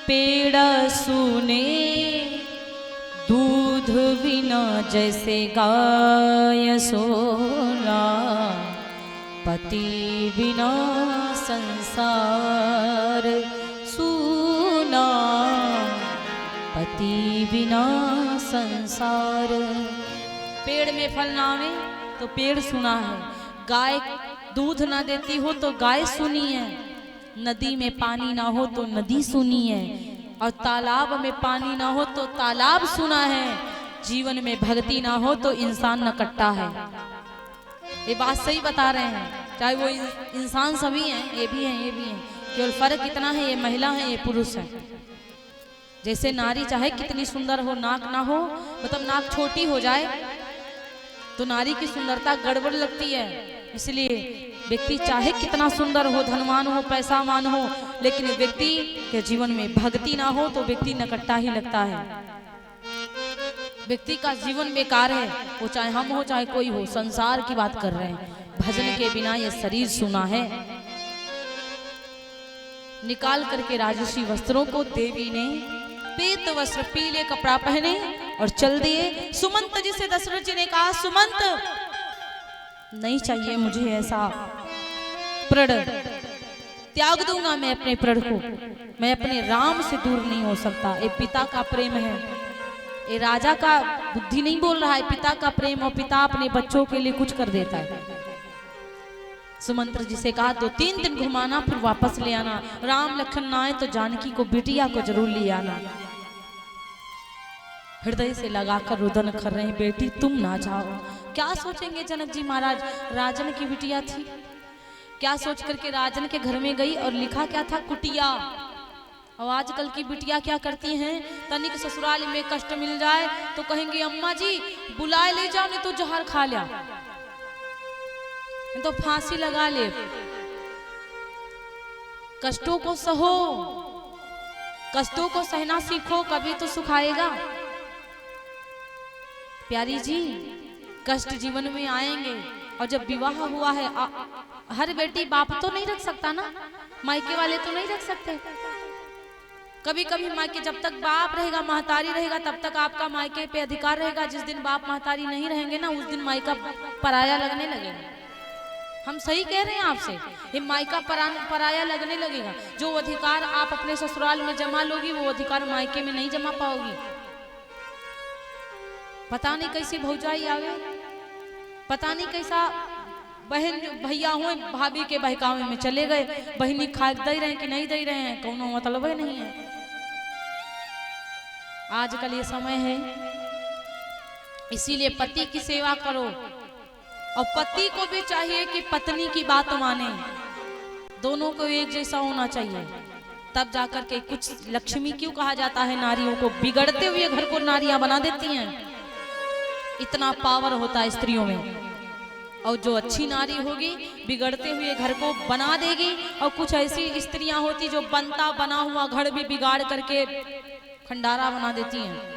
पेड़ सुने दूध बिना जैसे गाय सोना, पति बिना संसार सूना, पति बिना संसार। पेड़ में फल ना आवे तो पेड़ सुना है, गाय दूध ना देती हो तो गाय सुनी है, नदी में पानी ना हो तो नदी सुनी है, और तालाब में पानी ना हो तो तालाब सुना है। जीवन में भक्ति ना हो तो इंसान नकट्टा है। ये बात सही बता रहे हैं, चाहे वो इंसान सभी हैं, ये भी हैं, ये भी हैं, केवल फर्क इतना है, ये महिला है, ये पुरुष है। जैसे नारी चाहे कितनी सुंदर हो, नाक ना हो, मतलब नाक छोटी हो जाए तो नारी की सुंदरता गड़बड़ लगती है। इसलिए व्यक्ति चाहे कितना सुंदर हो, धनवान हो, पैसावान हो, लेकिन व्यक्ति के जीवन में भक्ति ना हो तो व्यक्ति नकट्टा ही लगता है। व्यक्ति का जीवन बेकार है, वो चाहे हम हो चाहे कोई हो। संसार की बात कर रहे हैं, भजन के बिना ये शरीर सुना है। निकाल करके राजसी वस्त्रों को देवी ने पीत वस्त्र पीले कपड़ा पहने और चल दिए। सुमंत जी से दशरथ जी ने कहा, सुमंत नहीं चाहिए मुझे ऐसा प्रण, त्याग दूंगा मैं अपने प्रण को, मैं अपने राम से दूर नहीं हो सकता। ये पिता का प्रेम है, ये राजा का बुद्धि नहीं बोल रहा है, पिता का प्रेम, और पिता अपने बच्चों के लिए कुछ कर देता है। सुमंत्र जी से कहा, 2-3 दिन घुमाना फिर वापस ले आना, राम लखन ना आए तो जानकी को बिटिया को जरूर ले आना। हृदय से लगाकर रुदन कर रहे हैं, बेटी तुम ना जाओ। क्या सोचेंगे जनक जी महाराज, राजन की बिटिया थी, क्या सोच करके राजन के घर में गई और लिखा क्या था, कुटिया। और आजकल की बिटिया क्या करती हैं, तनिक ससुराल में कष्ट मिल जाए तो कहेंगे अम्मा जी बुलाए ले जाओ, नहीं तो जहर खा लिया, नहीं तो फांसी लगा ले। कष्टों को सहो, कष्टों को सहना सीखो, कभी तो सुख आएगा। प्यारी जी, कष्ट जीवन में आएंगे, और जब विवाह हुआ है, हर बेटी बाप तो नहीं रख सकता ना, मायके वाले तो नहीं रख सकते। कभी कभी मायके, जब तक बाप रहेगा महतारी रहेगा तब तक आपका मायके पे अधिकार रहेगा। जिस दिन बाप महतारी नहीं रहेंगे ना, उस दिन मायका पराया लगने लगेगा। हम सही कह रहे हैं आपसे, ये मायका पराया लगने लगेगा। जो अधिकार आप अपने ससुराल में जमा लोगी, वो अधिकार मायके में नहीं जमा पाओगी। पता नहीं कैसी भौजाई आवे, पता नहीं कैसा बहन भैया हुए भाभी के बहकावे में चले गए, बहनी खा दे रहे हैं कि नहीं दे रहे हैं, कौनो मतलब ही नहीं है। आजकल ये समय है, इसीलिए पति की सेवा करो, और पति को भी चाहिए कि पत्नी की बात माने। दोनों को एक जैसा होना चाहिए, तब जाकर के कुछ। लक्ष्मी क्यों कहा जाता है नारियों को, बिगड़ते हुए घर को नारियां बना देती हैं। इतना पावर होता है स्त्रियों में। और जो अच्छी नारी होगी बिगड़ते हुए घर को बना देगी, और कुछ ऐसी स्त्रियां होती जो बनता बना हुआ घर भी बिगाड़ करके खंडारा बना देती हैं।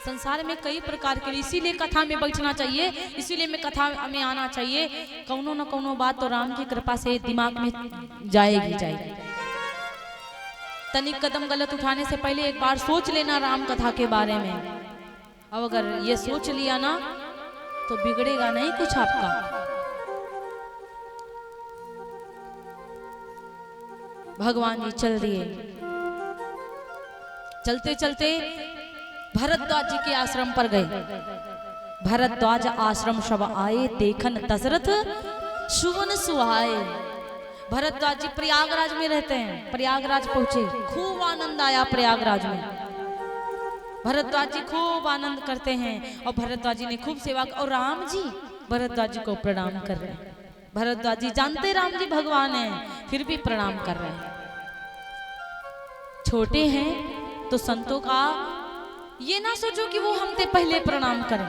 संसार में कई प्रकार के, इसीलिए कथा में बैठना चाहिए, इसीलिए मैं कथा में आना चाहिए। कौनो न कौनो बात तो राम की कृपा से दिमाग में जाएगी जाएगी। तनिक कदम गलत उठाने से पहले एक बार सोच लेना राम कथा के बारे में। अब अगर ये सोच लिया ना तो बिगड़ेगा नहीं कुछ आपका। भगवान जी चल दिए, चलते चलते भरद्वाज जी के आश्रम पर गए। भरद्वाज आश्रम सब आए, देखन दशरथ सुवन सुहाए। भरद्वाज जी प्रयागराज में रहते हैं, प्रयागराज पहुंचे, खूब आनंद आया प्रयागराज में। भरद्वाज जी खूब आनंद करते हैं, और भरद्वाज जी ने खूब सेवा, और राम जी भरद्वाज जी को प्रणाम कर रहे हैं। भरद्वाज जी जानते राम जी भगवान हैं, फिर भी प्रणाम कर रहे हैं। छोटे हैं तो संतों का ये ना सोचो कि वो हमसे पहले प्रणाम करें,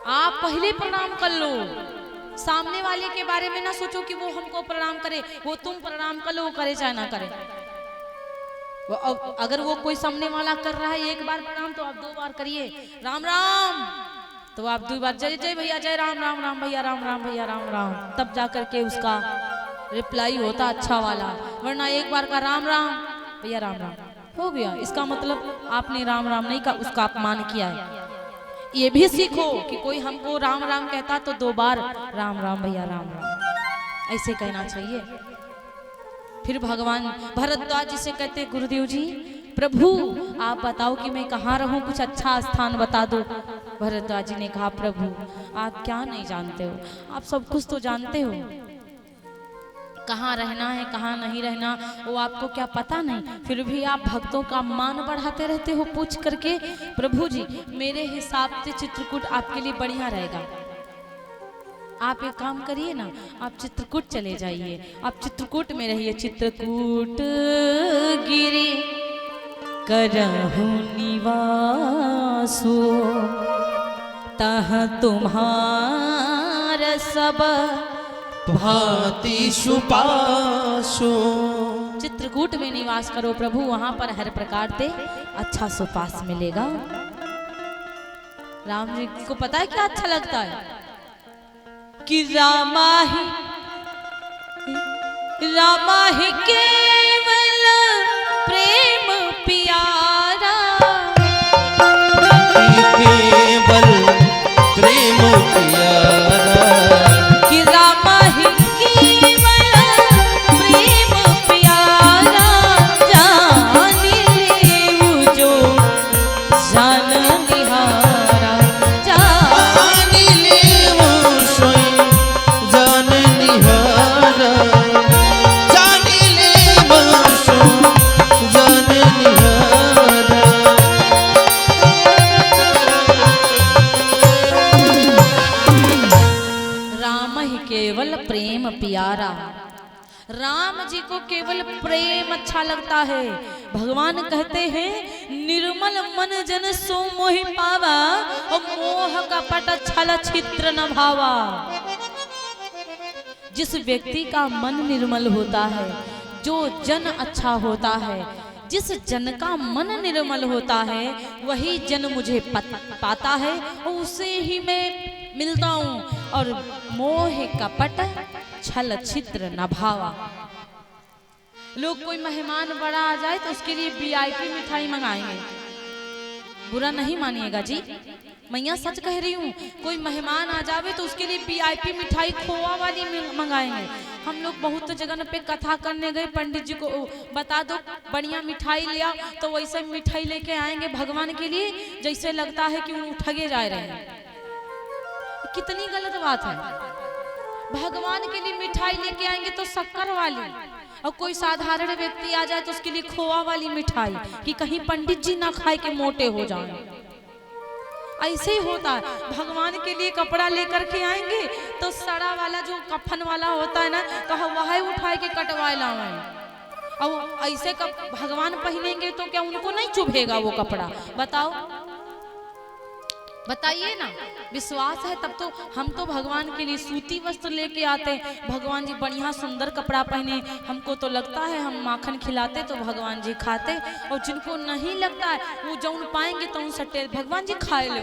आप पहले प्रणाम कर लो। सामने वाले के बारे में ना सोचो कि वो हमको प्रणाम करे, वो तुम प्रणाम कर लो, वो करे चाहे ना करे। अगर वो कोई सामने वाला कर रहा है एक बार प्रणाम, तो आप 2 बार करिए, राम राम, तो आप 2 बार जय जय भैया, जय राम राम राम भैया, राम राम भैया, राम राम, तब जाकर के उसका रिप्लाई होता अच्छा वाला। वरना एक बार का राम राम भैया राम राम हो गया। इसका मतलब आपने राम राम नहीं कहा, उसका अपमान किया है। ये भी सीखो कि कोई हमको राम राम कहता तो 2 बार राम राम भैया राम राम ऐसे कहना चाहिए। फिर भगवान भरद्वाज जी से कहते गुरुदेव जी प्रभु आप बताओ कि मैं कहाँ रहूं, कुछ अच्छा स्थान बता दो। भरद्वाज जी ने कहा प्रभु आप क्या नहीं जानते हो, आप सब कुछ तो जानते हो। कहाँ रहना है कहाँ नहीं रहना वो आपको क्या पता नहीं, फिर भी आप भक्तों का मान बढ़ाते रहते हो पूछ करके। प्रभु जी मेरे हिसाब से चित्रकूट आपके लिए बढ़िया रहेगा। आप एक काम करिए ना, आप चित्रकूट चले जाइए, आप चित्रकूट में रहिए। चित्रकूट गिरी करहु निवासो तह तुम्हार सब भांति सुपासो। चित्रकूट में निवास करो प्रभु, वहां पर हर प्रकार से अच्छा सुपास मिलेगा। राम जी को पता है क्या अच्छा लगता है कि रामा ही केवल प्रेम प्यारा, केवल प्रेम प्यारा, कि रामा ही केवल प्रेम प्यारा। जान ले जो जान निहारा, जान ले वो सोई जान निहारा, जान ले वो सोई जान निहारा। राम ही केवल प्रेम प्यारा। राम जी को केवल प्रेम अच्छा लगता है। भगवान कहते हैं निर्मल मन जन सो मोहि पावा, और मोह का पट छल छित्र न भावा। जिस व्यक्ति का मन निर्मल होता है, जो जन अच्छा होता है, जिस जन का मन निर्मल होता है वही जन मुझे पाता है और उससे ही मैं मिलता हूँ। और मोह कपट छल छिद्र न भावा। लोग कोई मेहमान बड़ा आ जाए तो उसके लिए वीआईपी मिठाई मंगाएंगे, बुरा नहीं मानिएगा जी, मैया सच कह रही हूँ। कोई मेहमान आ जावे तो उसके लिए वीआईपी मिठाई खोआ वाली मंगाएंगे। हम लोग बहुत जगह पे कथा करने गए, पंडित जी को बता दो बढ़िया मिठाई ले आओ, तो वैसे मिठाई लेके आएंगे भगवान के लिए जैसे लगता है कि वो ठगे जा रहे हैं। कितनी गलत बात है। भगवान के लिए मिठाई लेके आएंगे तो शक्कर वाली, और कोई साधारण व्यक्ति आ जाए तो उसके लिए खोआ वाली मिठाई, कि कहीं पंडित जी ना खाए के मोटे हो जाए। ऐसे ही होता है। भगवान के लिए कपड़ा लेकर के आएंगे तो सड़ा वाला जो कफन वाला होता है ना, तो वह उठाए के कटवाए लाए। और ऐसे भगवान पहनेंगे तो क्या उनको नहीं चुभेगा वो कपड़ा? बताओ, बताइए ना। विश्वास है तब तो हम तो भगवान के लिए सूती वस्त्र लेके आते हैं। भगवान जी बढ़िया सुंदर कपड़ा पहने, हमको तो लगता है हम माखन खिलाते तो भगवान जी खाते, और जिनको नहीं लगता है वो जौन पाएंगे तो उन सटे भगवान जी खाए लो।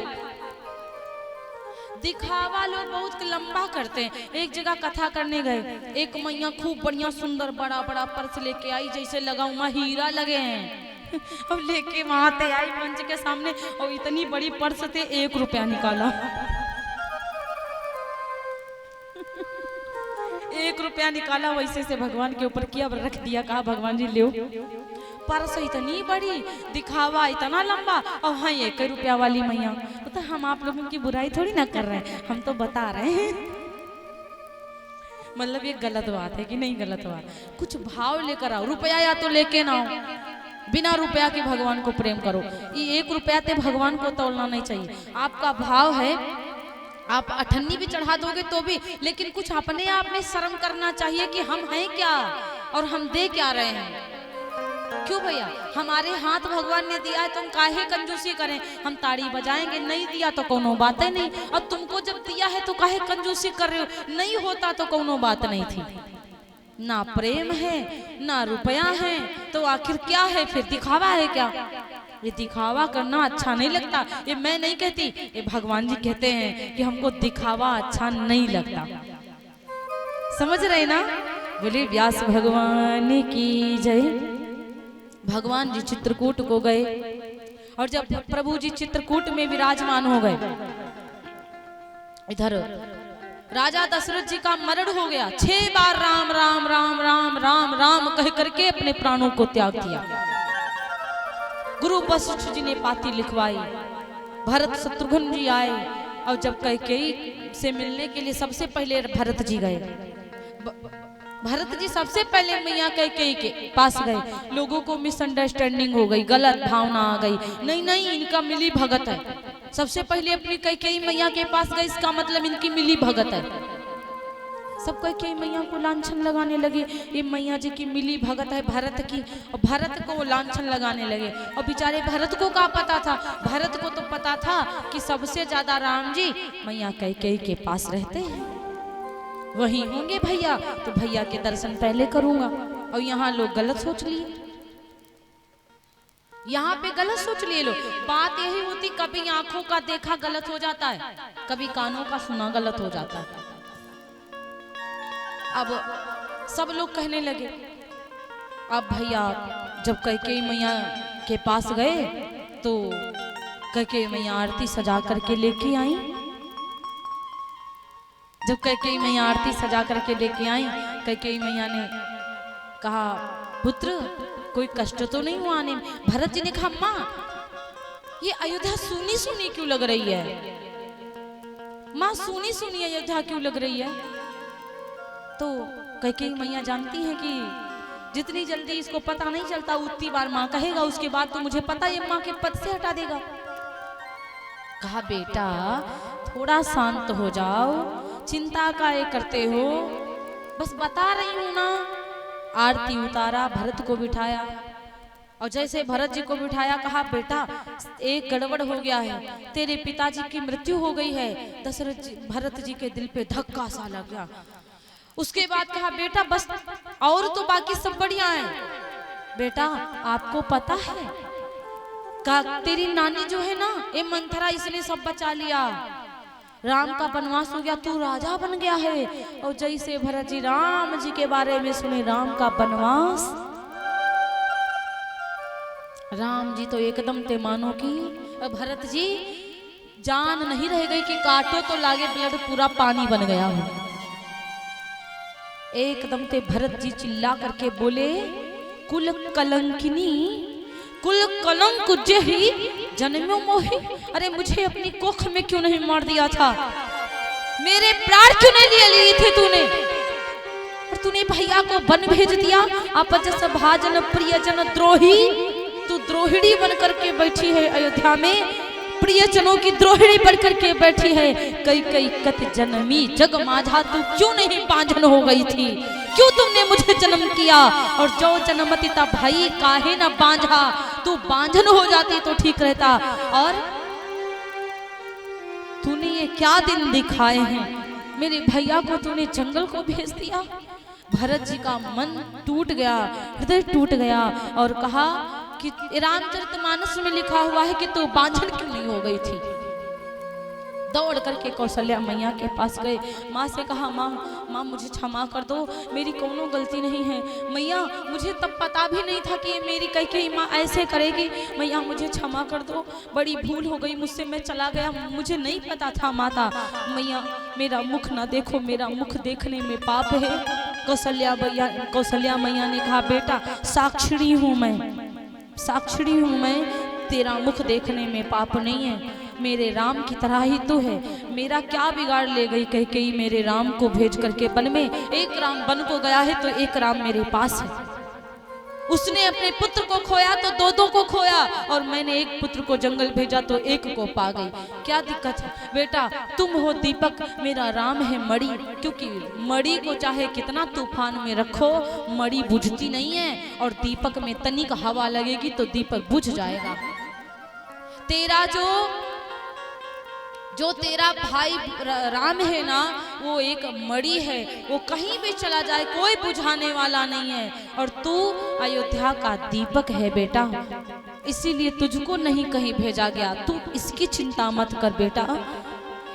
दिखावा लोग बहुत लंबा करते हैं। एक जगह कथा करने गए, एक मैया खूब बढ़िया सुंदर बड़ा बड़ा पर्स लेके आई, जैसे लगा वहां हीरा लगे हैं। अब लेके वहां ते आई मंच के सामने, और इतनी बड़ी पर्स थे, 1 रुपया निकाला। 1 रुपया निकाला, वैसे से भगवान के ऊपर किया, रख दिया, कहा भगवान जी लो। पर्स इतनी बड़ी, दिखावा इतना लंबा, और हाँ 1 रुपया वाली मैया। तो हम आप लोगों की बुराई थोड़ी ना कर रहे हैं, हम तो बता रहे हैं। मतलब ये गलत बात है कि नहीं? गलत बात। कुछ भाव लेकर आओ, रुपया या तो लेके ना आओ, बिना रुपया के भगवान को प्रेम करो। ये 1 रुपया ते भगवान को तोड़ना नहीं चाहिए। आपका भाव है, आप अठन्नी भी चढ़ा दोगे तो भी, लेकिन कुछ अपने आप में शर्म करना चाहिए कि हम हैं क्या और हम दे क्या रहे हैं। क्यों भैया? हमारे हाथ भगवान ने दिया है, तुम काहे कंजूसी करें? हम ताड़ी बजाएंगे, नहीं दिया तो कोनो बात ही नहीं। और तुमको जब दिया है तो काहे कंजूसी कर रहे हो? नहीं होता तो कोनो बात नहीं थी। ना प्रेम है ना रुपया है, तो आखिर क्या है फिर? दिखावा है क्या? ये दिखावा करना अच्छा नहीं लगता। ये मैं नहीं कहती, ये भगवान जी कहते हैं कि हमको दिखावा अच्छा नहीं लगता। समझ रहे ना? बोले व्यास भगवान की जय, भगवान जी चित्रकूट को गए और जब प्रभु जी चित्रकूट में विराजमान हो गए, इधर राजा दशरथ जी का मरण हो गया। 6 बार राम राम राम राम राम राम कह करके अपने प्राणों को त्याग किया। गुरु वशिष्ठ जी ने पाती लिखवाई, भरत शत्रुघ्न जी आए और जब कैकेयी से मिलने के लिए सबसे पहले भरत जी गए। भरत जी सबसे पहले मैया कैकेयी के पास गए। लोगों को मिसअंडरस्टैंडिंग हो गई, गलत भावना आ गई, नहीं नहीं इनका मिली भगत है। सबसे पहले अपनी कैकेयी मैया के पास गए, इसका मतलब इनकी मिली भगत है। सब कैकेयी मैया को लांछन लगाने लगे, ये मैया जी की मिली भगत है भरत की, और भरत को वो लांछन लगाने लगे। और बेचारे भरत को क्या पता था, भरत को तो पता था कि सबसे ज्यादा राम जी मैया कैकेयी के पास रहते हैं, वहीं होंगे भैया, तो भैया के दर्शन पहले करूंगा। और यहाँ लोग गलत सोच लिए, यहाँ पे गलत सोच लिए लोग। बात यही होती, कभी आंखों का देखा गलत हो जाता है, कभी कानों का सुना गलत हो जाता है। अब सब लोग कहने लगे, अब भैया जब कैकेयी मैया के पास गए तो कैकेयी मैया आरती सजा करके लेके आई। जब कैकेयी मैया आरती सजा करके लेके आई, कैकेयी मैया ने कहा, पुत्र कोई कष्ट तो नहीं हुआ आने में? भरत जी ने कहा, माँ ये अयोध्या सुनी सुनी क्यों लग रही है, माँ सुनी सुनी अयोध्या क्यों लग रही है? तो कैकेयी मैया जानती है कि जितनी जल्दी इसको पता नहीं चलता उतनी बार माँ कहेगा, उसके बाद तो मुझे पता ये माँ के पद से हटा देगा। कहा, बेटा थोड़ा शांत हो जाओ, चिंता काहे करते हो, बस बता रही हूं ना। आरती उतारा, भरत को बिठाया और जैसे भरत जी को बिठाया कहा, बेटा एक गड़बड़ हो गया है, तेरे पिताजी की मृत्यु हो गई है। दशरथ जी, भरत जी के दिल पे धक्का सा लग गया। उसके बाद कहा, बेटा बस और तो बाकी सब बढ़िया है। बेटा आपको पता है का तेरी नानी जो है ना, ये मंथरा, इसने सब बचा लिया, राम का वनवास हो गया, तू राजा बन गया है। और जैसे भरत जी राम जी के बारे में सुने, राम का वनवास, राम जी तो एकदम ते मानो की भरत जी जान नहीं रह गई कि काटो तो लागे ब्लड पूरा पानी बन गया हो। एकदम ते भरत जी चिल्ला करके बोले, कुल कलंकिनी कुल कलंक जही जन्मों मोही, अरे मुझे अपनी कोख में क्यों नहीं मार दिया था, मेरे प्राण क्यों नहीं ले लिए थे तूने, और तूने भैया को वन भेज दिया। अपजस भाजन प्रियजन द्रोही, तू द्रोहिणी बन करके बैठी है अयोध्या में, प्रियजनों की द्रोहिणी बन करके बैठी है। कई कई कत जन्मी जग माझा, तू क्यों नहीं बांझन हो गई थी, क्यों तुमने मुझे जन्म किया, और जो जन्मती था भाई काहे ना बांझा, तू बांझन हो जाती तो ठीक रहता। और तूने ये क्या दिन दिखाए हैं, मेरे भैया को तूने जंगल को भेज दिया। भरत जी का मन टूट गया, हृदय टूट गया और कहा कि रामचरितमानस में लिखा हुआ है कि तू बांझन क्यों नहीं हो गई थी। दौड़ करके कौशल्या मैया के पास गए, माँ से कहा, माँ मुझे क्षमा कर दो, मेरी कोनो गलती नहीं है। मैया मुझे तब पता भी नहीं था कि ये मेरी कैकेयी माँ ऐसे करेगी, मैया मुझे क्षमा कर दो, बड़ी भूल हो गई मुझसे, मैं चला गया, मुझे नहीं पता था माता, मैया मेरा मुख ना देखो, मेरा मुख देखने में पाप है। कौशल्या मैया ने कहा, बेटा साक्षिणी हूँ मैं, साक्षिणी हूँ मैं, तेरा मुख देखने में पाप नहीं है, मेरे राम की तरह ही तो है। मेरा क्या बिगाड़ ले गई कैकेयी मेरे राम को भेज करके वन में, एक राम वन को गया है तो एक राम मेरे पास है। उसने अपने पुत्र को खोया तो दो को खोया, और मैंने एक पुत्र को जंगल भेजा तो एक को पा गई, क्या दिक्कत है। बेटा तुम हो दीपक, मेरा राम है मणि, क्योंकि मणि को चाहे कितना तूफान में रखो मणि बुझती नहीं है, और दीपक में तनिक हवा लगेगी तो दीपक बुझ जाएगा। तेरा जो तेरा भाई राम है ना, वो एक मणि है, वो कहीं भी चला जाए कोई बुझाने वाला नहीं है, और तू अयोध्या का दीपक है बेटा, इसीलिए तुझको नहीं कहीं भेजा गया। तू इसकी चिंता मत कर बेटा,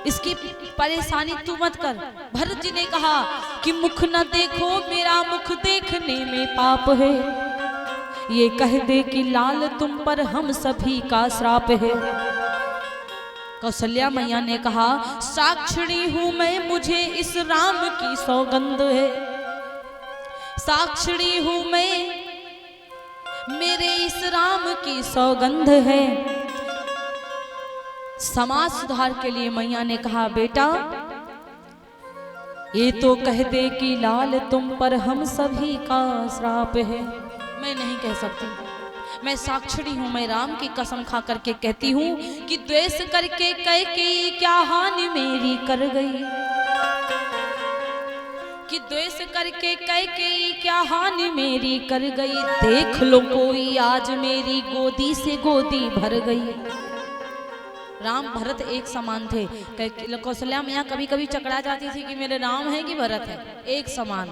इसकी परेशानी तू मत कर। भरत जी ने कहा कि मुख न देखो, मेरा मुख देखने में पाप है, ये कह दे कि लाल तुम पर हम सभी का श्राप है। कौशल्या मैया ने कहा साक्षिणी हूं मैं, मुझे इस राम की सौगंध है। साक्षिणी हूं मैं, मेरे इस राम की सौगंध है। समाज सुधार के लिए मैया ने कहा बेटा ये तो कह दे कि लाल तुम पर हम सभी का श्राप है। मैं नहीं कह सकती, मैं साक्षिणी हूं, मैं राम की कसम खा करके कहती हूं कि द्वेष करके कैकेयी क्या हानि मेरी कर गई, कि द्वेष करके कैकेयी क्या हानि मेरी कर गई। देख लो कोई आज मेरी गोदी से गोदी भर गई। राम भरत एक समान थे। कौशल्या मैया कभी कभी चकरा जाती थी कि मेरे राम है कि भरत है, एक समान।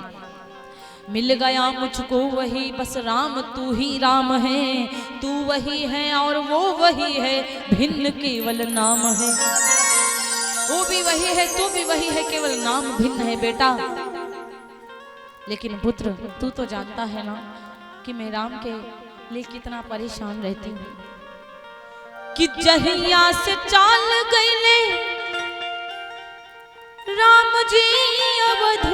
मिल गया मुझको वही, बस राम तू ही राम है, तू वही है और वो वही है, भिन्न केवल नाम है। वो भी वही है, तू भी वही है, केवल नाम भिन्न है बेटा। लेकिन पुत्र तू तो जानता है ना कि मैं राम के लिए कितना परेशान रहती हूँ, कि जहिया से चाल गईले राम जी अवध